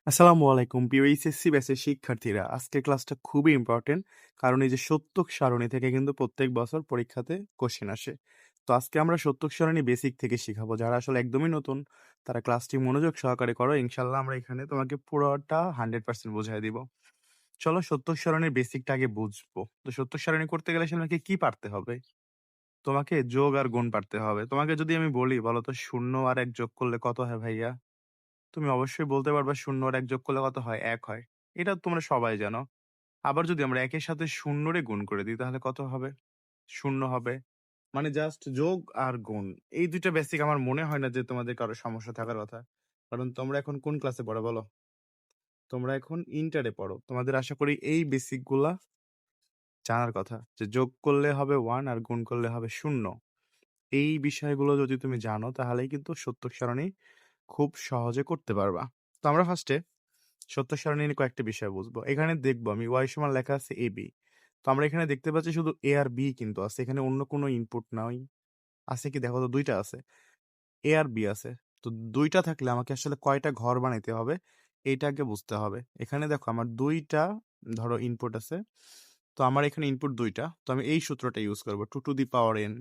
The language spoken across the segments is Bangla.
আসসালামু আলাইকুম প্রিয় এইচএসসি ব্যাচের শিক্ষার্থীরা। আজকের ক্লাসটা খুবই ইম্পর্টেন্ট, কারণ এই যে সত্যক সারণী থেকে কিন্তু প্রত্যেক বছর পরীক্ষাতে কোশ্চেন আসে। তো আজকে আমরা সত্যক সারণী বেসিক থেকে শিখাবো। যারা আসলে একদমই নতুন তারা ক্লাসটি মনোযোগ সহকারে করো, ইনশাল্লাহ আমরা এখানে তোমাকে পুরোটা 100% বোঝাই দিব। চলো সত্যক সারণীর বেসিকটা আগে বুঝবো। তো সত্যক সারণী করতে গেলে তোমাকে কি পারতে হবে? তোমাকে যোগ আর গুণ পারতে হবে। তোমাকে যদি আমি বলি বলো তো 0 আর 1 যোগ করলে কত হয় ভাইয়া? তুমি অবশ্যই বলতে পারবা 0 আর 1 যোগ করলে কত হয়? ১ হয়। এটা তোমরা সবাই জানো। আবার যদি আমরা ১ এর সাথে 0 রে গুণ করে দিই তাহলে কত হবে? 0 হবে। মানে জাস্ট যোগ আর গুণ। এই ২ টা বেসিক আমার মনে হয় না যে তোমাদের কারো সমস্যা থাকার কথা। কারণ তোমরা এখন কোন ক্লাসে পড়ো বলো? তোমরা এখন ইন্টারে পড়ো। তোমাদের আশা করি এই বেসিক গুলা জানার কথা। যে যোগ করলে হবে 1 আর গুণ করলে হবে 0। এই বিষয়গুলো যদি তুমি জানো তাহলেই কিন্তু সত্যক সারণী খুব সহজে করতে পারবা। তো আমরা ফার্স্টে সত্য সারণী নিয়ে কয়েকটা বিষয় বুঝবো। এখানে দেখবো আমি y সমান লেখা আছে ab। তো আমরা এখানে দেখতে পাচ্ছি শুধু a আর b কিন্তু আছে। এখানে অন্য কোনো ইনপুট নাই। আছে কি দেখো তো? ২ টা আছে। a আর b আছে। তো ২ টা থাকলে আমাকে আসলে কয়টা ঘর বানাইতে হবে এইটা আগে বুঝতে হবে। এখানে দেখো আমার ২ টা ধরো ইনপুট আছে। তো আমার এখানে ইনপুট ২ টা। তো আমি এই সূত্রটা ইউজ করব 2 টু দি পাওয়ার n।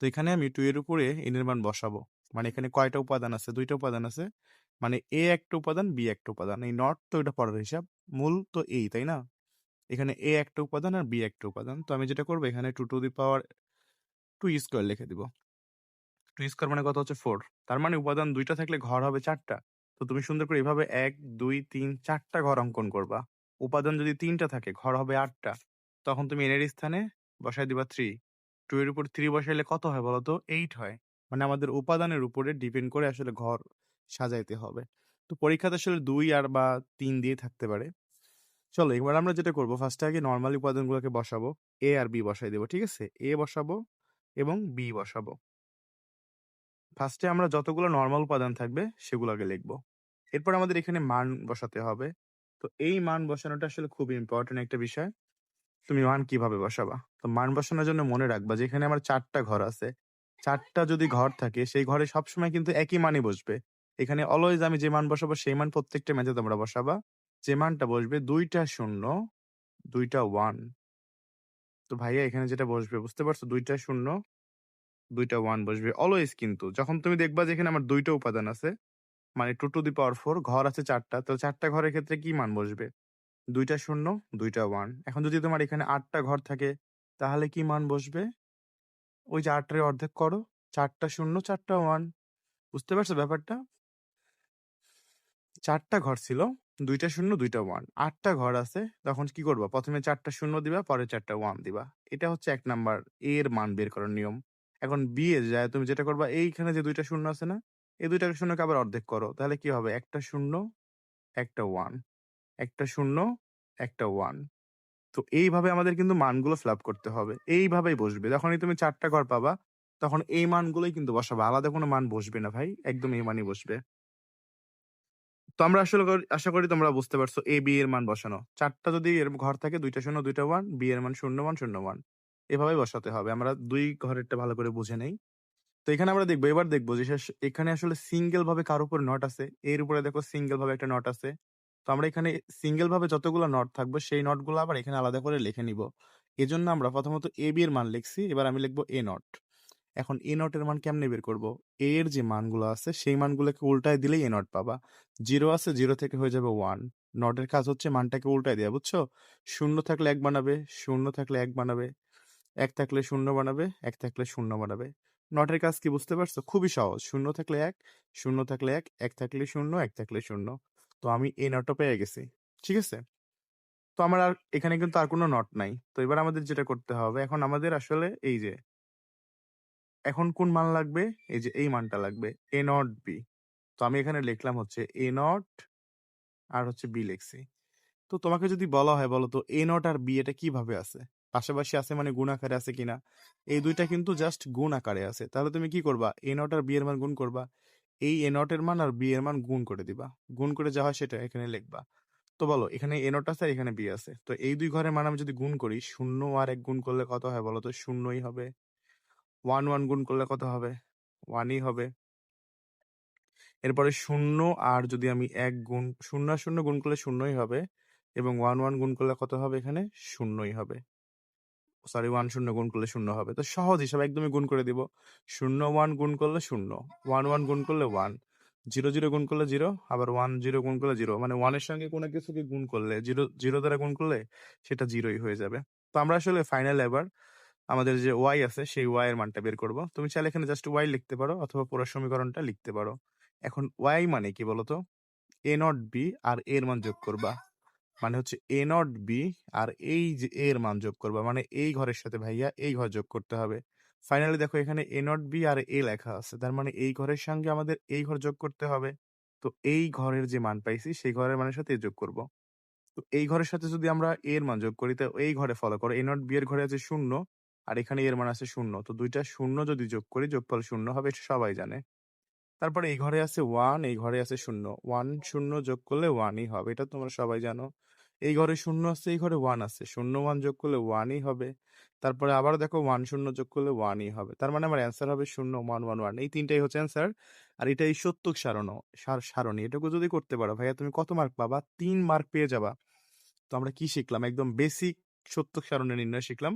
তো এখানে আমি 2 এর উপরে n এর মান বসাবো। মানে এখানে কয়টা উপাদান আছে? ২ টা উপাদান আছে। মানে a একটা উপাদান, b একটা উপাদান। এই নট তো এটা পরের হিসাব। মূল তো এই, তাই না? এখানে a একটা উপাদান আর b একটা উপাদান। তো আমি যেটা করব এখানে 2 টু দি পাওয়ার 2 স্কয়ার লিখে দিব। 2 স্কয়ার মানে কত হচ্ছে? 4। তার মানে উপাদান ২ টা থাকলে ঘর হবে ৪ টা। তো তুমি সুন্দর করে এভাবে ১, ২, ৩, ৪ টা ঘর অঙ্কন করবা। উপাদান যদি ৩ টা থাকে ঘর হবে ৮ টা। তখন তুমি n এর স্থানে বসায় দিবা 3। 2 এর উপর 3 বসাইলে কত হয় বলো তো? 8 হয়। মানে আমাদের উপাদানের উপরে ডিপেন্ড করে আসলে ঘর সাজাইতে হবে। তো পরীক্ষাতে আসলে ২ আর বা ৩ দিয়ে থাকতে পারে। চলো এবার আমরা যেটা করব ফার্স্টে আগে নরমালি উপাদানগুলোকে বসাবো। a আর b বসাই দেব। ঠিক আছে? a বসাবো এবং b বসাবো। ফার্স্টে আমরা যতগুলো নরমাল উপাদান থাকবে সেগুলো আগে লিখবো। এরপর আমাদের এখানে মান বসাতে হবে। তো এই মান বসানোটা আসলে খুব ইম্পর্টেন্ট একটা বিষয়। তুমি মান কিভাবে বসাবা? তো মান বসানোর জন্য মনে রাখবা যে এখানে আমার ৪ টা ঘর আছে। ৪ টা যদি ঘর থাকে সেই ঘরে সবসময় কিন্তু একই মানই বসবে। এখানে অলওয়েজ আমি যে মান বসাবো সেই মান প্রত্যেকটা ম্যাচে তোমরা বসাবা। যে মানটা বসবে ২ টা ০, ২ টা 1। তো ভাইয়া এখানে যেটা বসবে বুঝতে পারছো? ২ টা ০, ২ টা 1 বসবে অলওয়েজ কিন্তু। যখন তুমি দেখবা যে এখানে আমার ২ টা উপাদান আছে, মানে 2 টু দি পাওয়ার ৪ ঘর আছে ৪ টা। তো ৪ টা ঘরের ক্ষেত্রে কি মান বসবে? ২ টা ০, ২ টা 1। এখন যদি তোমার এখানে ৮ টা ঘর থাকে তাহলে কি মান বসবে? ওই যে ৮ রে অর্ধেক করো। ৪ টা ০, ৪ টা 1। বুঝতে পারছো ব্যাপারটা? ৪ টা ঘর ছিল। ২ টা ০, ২ টা 1। ৮ টা ঘর আছে। তখন কি করবা? ১ম এ ৪ টা ০ দিবা, পরে ৪ টা 1 দিবা। এটা হচ্ছে ১ নাম্বার এর মান বের করার নিয়ম। এখন বি এ যায় তুমি যেটা করবা এইখানে যে ২ টা ০ আছে না? এই ২ টা ০ কে আবার অর্ধেক করো। তাহলে কি হবে? একটা ০, একটা 1। একটা ০, একটা 1। তো এইভাবে আমাদের কিন্তু মানগুলো ফিল আপ করতে হবে। এইভাবেই বসবে। যখনই তুমি ৪ টা ঘর পাবা, তখন এই মানগুলোই কিন্তু বসাবা। আলাদা কোনো মান বসবে না ভাই। একদম এই মানই বসবে। তো আমরা আসলে আশা করি তোমরা বুঝতে পারছো A, B এর মান বসানো। ৪ টা যদি এর ঘর থাকে ২ টা ০, ২ টা 1, B এর মান ০, ১, ০, 1। এভাবেই বসাতে হবে। আমরা ২ ঘরেরটা ভালো করে বুঝে নেই। তো এখানে আমরা দেখব, এবার দেখব যে এখানে আসলে সিঙ্গেল ভাবে কার উপরে নট আছে। এর উপরে দেখো সিঙ্গেল ভাবে একটা নট আছে। তো আমরা এখানে সিঙ্গেল ভাবে যতগুলো নট থাকবে সেই নটগুলো আবার এখানে আলাদা করে লিখে নিব। এজন্য আমরা প্রথমত AB এর মান লিখছি। এবার আমি লিখব A নট। এখন A নট এর মান কেমনে বের করব? A এর যে মানগুলো আছে সেই মানগুলোকে উল্টায় দিলেই A নট পাবা। 0 আছে 0 থেকে হয়ে যাবে 1। নটের কাজ হচ্ছে মানটাকে উল্টায় দেয়া, বুঝছো? ০ থাকলে ১ বানাবে, ০ থাকলে ১ বানাবে, ১ থাকলে ০ বানাবে, ১ থাকলে ০ বানাবে। নটের কাজ কি বুঝতে পারছো? খুবই সহজ। ০ থাকলে ১, ০ থাকলে ১, ১ থাকলে ০, ১ থাকলে ০। তো আমি এই নটটা পেয়ে গেছি। ঠিক আছে? তো আমার আর এখানে কিন্তু আর কোনো নট নাই। তো এবার আমাদের যেটা করতে হবে, এখন আমাদের আসলে এই যে এখন কোন মান লাগবে? এই যে এই মানটা লাগবে। A not B। তো আমি এখানে লিখলাম হচ্ছে A নট আর হচ্ছে B লিখছি। তো তোমাকে যদি বলা হয় বলো তো A নট আর B এটা কিভাবে আছে? পাশাপাশি আছে মানে গুণ আকারে আছে কিনা? এই ২ টা কিন্তু জাস্ট গুণ আকারে আছে। তাহলে তুমি কি করবা? A নট আর B এর মান গুণ করবা। এই A নট এর মান আর B এর মান গুণ করে দিবা। গুণ করে যা হয় সেটা এখানে লিখবা। তো বলো এখানে A নট আছে আর এখানে B আছে। তো এই ২ ঘরের মান আমি যদি গুণ করি ০ আর ১ গুণ করলে কত হয় বলো তো? ০ই হবে। ১, ১ গুণ করলে কত হবে? 1ই হবে। এরপরে 0 আর যদি আমি ১ গুণ ০ আর ০ গুণ করলে ০ই হবে এবং ১, ১ গুণ করলে কত হবে এখানে? ০ই হবে। সরি ১, ০ গুণ করলে ০ হবে। তো সহজ হিসাব একদমই গুণ করে দিব। ০, ১ গুণ করলে ০, ১, ১ গুণ করলে 1, ০, ০ গুণ করলে 0, আবার 1, 0 গুণ করলে 0 মানে 1 এর সঙ্গে কোনো কিছুকে গুণ করলে 0 দ্বারা গুণ করলে সেটা 0ই হয়ে যাবে। তো আমরা আসলে ফাইনাল এবার আমাদের যে y আছে সেই y এর মানটা বের করব। তুমি চাইলে এখানে জাস্ট y লিখতে পারো অথবা পুরা সমীকরণটা লিখতে পারো। এখন y মানে কি বলতো? a নট b আর a এর মান যোগ করবা। মানে হচ্ছে a নট b আর এই যে a এর মান যোগ করবা। মানে এই ঘরের সাথে ভাইয়া এই ঘর যোগ করতে হবে। ফাইনালি দেখো এখানে a নট b আর a লেখা আছে। তার মানে এই ঘরের সঙ্গে আমাদের এই ঘর যোগ করতে হবে। তো এই ঘরের যে মান পাইছি সেই ঘরের মানের সাথে যোগ করব। তো এই ঘরের সাথে যদি আমরা a এর মান যোগ করি তো এই ঘরে ফলো করো। a নট b এর ঘরে আছে 0 আর এখানে a এর মান আছে 0। তো ২ টা ০ যদি যোগ করি যোগফল 0 হবে এটা সবাই জানে। তারপরে এই ঘরে আছে 1, এই ঘরে আছে 0। 1, 0 যোগ করলে 1 ই হবে। এটা তোমরা সবাই জানো। এই ঘরে 0 আছে, এই ঘরে 1 আছে। 0, 1 যোগ করলে 1 ই হবে। তারপরে আবার দেখো 1, 0 যোগ করলে 1 ই হবে। তার মানে আমার অ্যান্সার হবে 0, 1, 1, 1 এই ৩ টাই হচ্ছে অ্যান্সার। আর এটাই সত্যক সারণী। এটুকু যদি করতে পারো ভাইয়া তুমি কত মার্ক পাবা? ৩ মার্ক পেয়ে যাবা। তো আমরা কি শিখলাম? একদম বেসিক সত্যক সারণী নির্ণয় শিখলাম।